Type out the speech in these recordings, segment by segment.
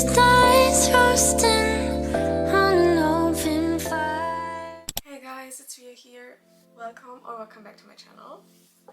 starts roasting on an open fire. Hey guys, it's Ria here. Welcome back to my channel.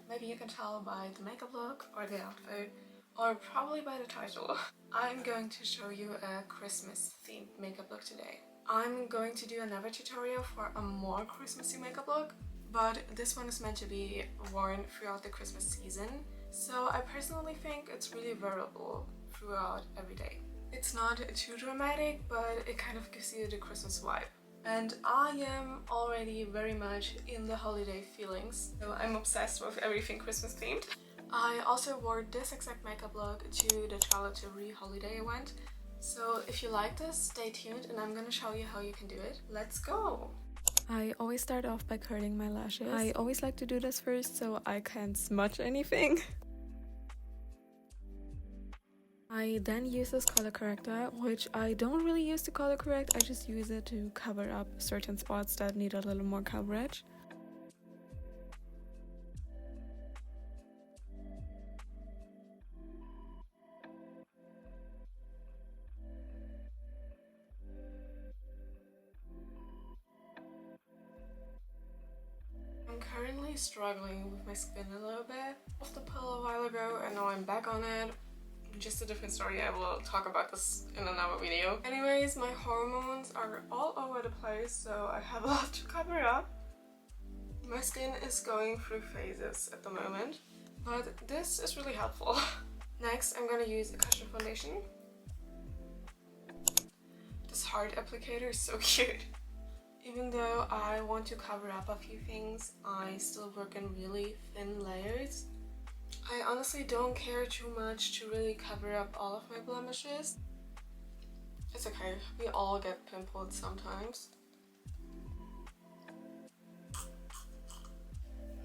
Maybe you can tell by the makeup look or the outfit, or probably by the title. I'm going to show you a Christmas themed makeup look today. I'm going to do another tutorial for a more Christmassy makeup look, but this one is meant to be worn throughout the Christmas season. So I personally think it's really wearable throughout every day. It's not too dramatic, but it kind of gives you the Christmas vibe. And I am already very much in the holiday feelings, so I'm obsessed with everything Christmas themed. I also wore this exact makeup look to the Charlotte Tilbury holiday event. So if you like this, stay tuned and I'm gonna show you how you can do it. Let's go! I always start off by curling my lashes. I always like to do this first so I can't smudge anything. I then use this color corrector, which I don't really use to color correct, I just use it to cover up certain spots that need a little more coverage. I'm currently struggling with my skin a little bit. Off the pill a while ago and now I'm back on it. Just a different story, I will talk about this in another video. Anyways, my hormones are all over the place, so I have a lot to cover up. My skin is going through phases at the moment, but this is really helpful. Next, I'm gonna use a cushion foundation. This heart applicator is so cute. Even though I want to cover up a few things, I still work in really thin layers. I honestly don't care too much to really cover up all of my blemishes. It's okay, we all get pimples sometimes.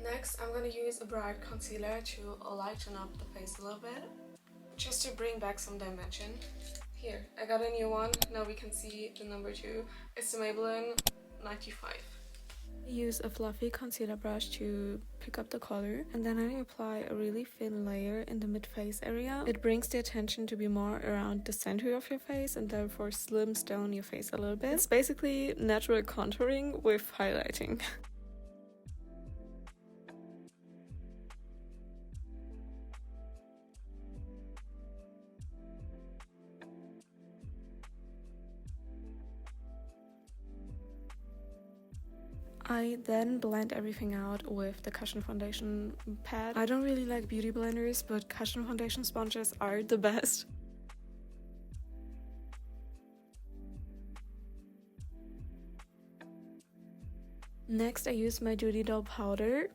Next, I'm gonna use a bright concealer to lighten up the face a little bit, just to bring back some dimension. Here, I got a new one, now we can see the number 2. It's the Maybelline 95. I use a fluffy concealer brush to pick up the color, and then I apply a really thin layer in the mid-face area. It brings the attention to be more around the center of your face and therefore slims down your face a little bit. It's basically natural contouring with highlighting. I then blend everything out with the cushion foundation pad. I don't really like beauty blenders, but cushion foundation sponges are the best. Next, I use my Duty Doll powder.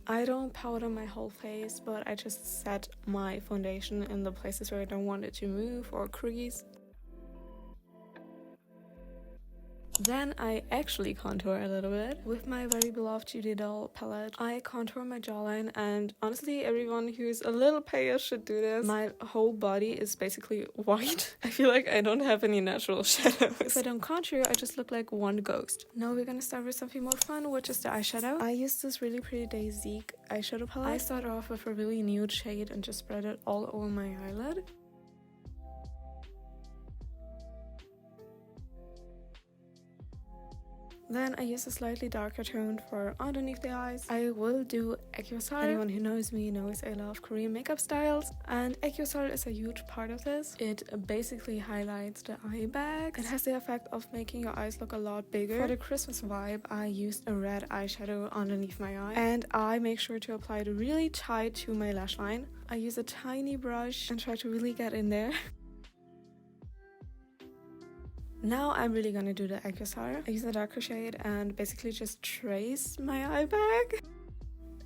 I don't powder my whole face, but I just set my foundation in the places where I don't want it to move or crease. Then I actually contour a little bit. With my very beloved Duty Doll palette, I contour my jawline, and honestly everyone who's a little pale should do this. My whole body is basically white. I feel like I don't have any natural shadows. If I don't contour, I just look like one ghost. Now we're gonna start with something more fun, which is the eyeshadow. I use this really pretty Daisique eyeshadow palette. I start off with a really nude shade and just spread it all over my eyelid. Then I use a slightly darker tone for underneath the eyes. I will do Kbeauty. Anyone who knows me knows I love Korean makeup styles, and Kbeauty is a huge part of this. It basically highlights the eye bags. It has the effect of making your eyes look a lot bigger. For the Christmas vibe, I used a red eyeshadow underneath my eye, and I make sure to apply it really tight to my lash line. I use a tiny brush and try to really get in there. Now I'm really gonna do the Kbeauty. I use a darker shade and basically just trace my eye bag.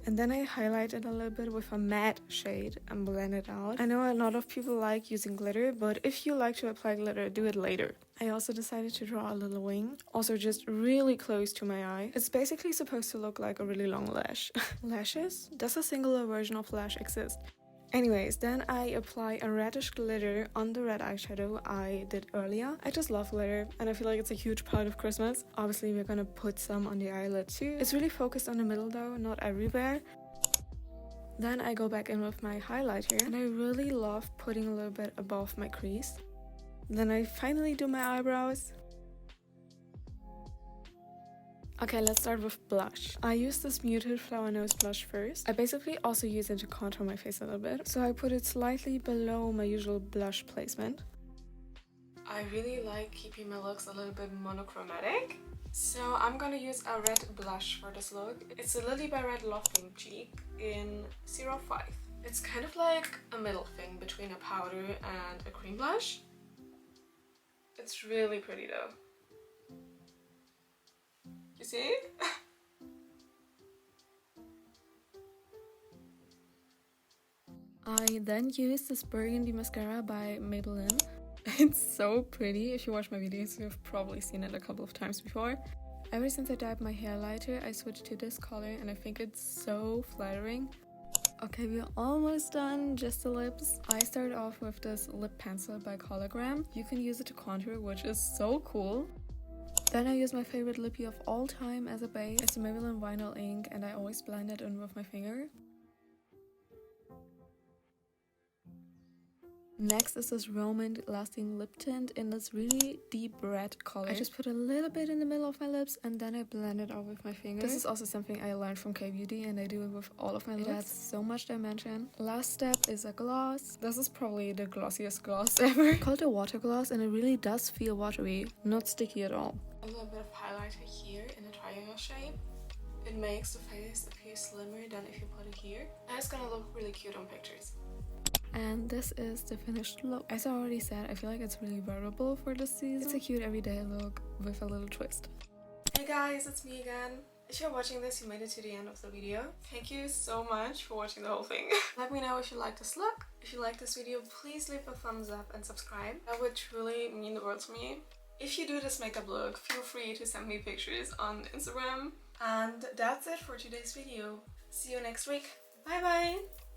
And then I highlight it a little bit with a matte shade and blend it out. I know a lot of people like using glitter, but if you like to apply glitter, do it later. I also decided to draw a little wing, also just really close to my eye. It's basically supposed to look like a really long lash. Lashes? Does a singular version of lash exist? Anyways, then I apply a reddish glitter on the red eyeshadow I did earlier. I just love glitter and I feel like it's a huge part of Christmas. Obviously we're gonna put some on the eyelid too. It's really focused on the middle though, not everywhere. Then I go back in with my highlighter and I really love putting a little bit above my crease. Then I finally do my eyebrows. Okay, let's start with blush. I use this muted flower nose blush first. I basically also use it to contour my face a little bit. So I put it slightly below my usual blush placement. I really like keeping my looks a little bit monochromatic. So I'm gonna use a red blush for this look. It's a Lily by Red Lofting Cheek in 05. It's kind of like a middle thing between a powder and a cream blush. It's really pretty though. You see? I then use this burgundy mascara by Maybelline. It's so pretty. If you watch my videos, you've probably seen it a couple of times before. Ever since I dyed my hair lighter, I switched to this color and I think it's so flattering. Okay, we're almost done, just the lips. I started off with this lip pencil by Cologram. You can use it to contour, which is so cool. Then I use my favorite lippy of all time as a base. It's a Maybelline Vinyl Ink and I always blend it in with my finger. Next is this Roman Lasting Lip Tint in this really deep red color. I just put a little bit in the middle of my lips and then I blend it out with my finger. This is also something I learned from Kbeauty and I do it with all of my lips. It adds so much dimension. Last step is a gloss. This is probably the glossiest gloss ever. It's called a water gloss and it really does feel watery, not sticky at all. A little bit of highlighter here in a triangle shape. It makes the face appear slimmer than if you put it here. And it's gonna look really cute on pictures. And this is the finished look. As I already said, I feel like it's really wearable for this season. It's a cute everyday look with a little twist. Hey guys, it's me again. If you're watching this, you made it to the end of the video. Thank you so much for watching the whole thing. Let me know if you like this look. If you like this video, please leave a thumbs up and subscribe. That would truly mean the world to me. If you do this makeup look, feel free to send me pictures on Instagram. And that's it for today's video. See you next week. Bye bye!